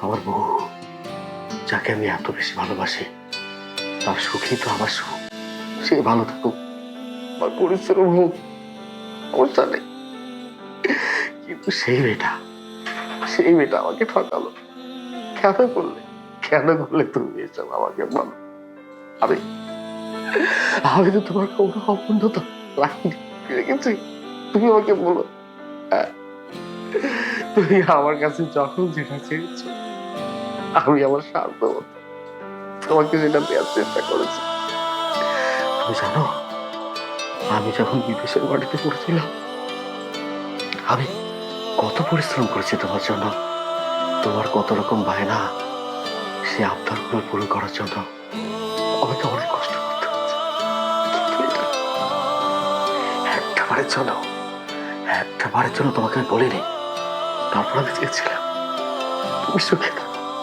আমার বউ, যাকে আমি এত বেশি ভালোবাসি, তার সুখই তো আমার সুখ। সে ভালো থাকুক, আমার পরিশ্রম হোক, সমস্যা নেই। কিন্তু সেই মেয়েটা আমাকে ঠকালো। কেন করলে? কেন করলে তুমি এসব আমাকে বলো? আমি আমি তো তোমার কোনো অপূর্ণতা রাখিনি, রেখেছি। তুমি আমাকে বলো। হ্যাঁ, তুমি আমার কাছে যখন যেটা চেয়েছো, আমি আমার সাধ্য মতো তোমাকে সেটা দেওয়ার চেষ্টা করেছি। তুমি জানো, আমি যখন বিদেশের মাটিতে পড়েছিলাম, আমি কত পরিশ্রম করেছি তোমার জন্য। তোমার কত রকম বায়না, সে আবদারগুলো পূরণ করার জন্য আমাকে অনেক কষ্ট করতে হচ্ছে। কিন্তু এটা একটাবারের জন্য, একটাবারের জন্য তোমাকে আমি বলিনি। তারপর আমি চেয়েছিলাম তুমি সুখে থাকো।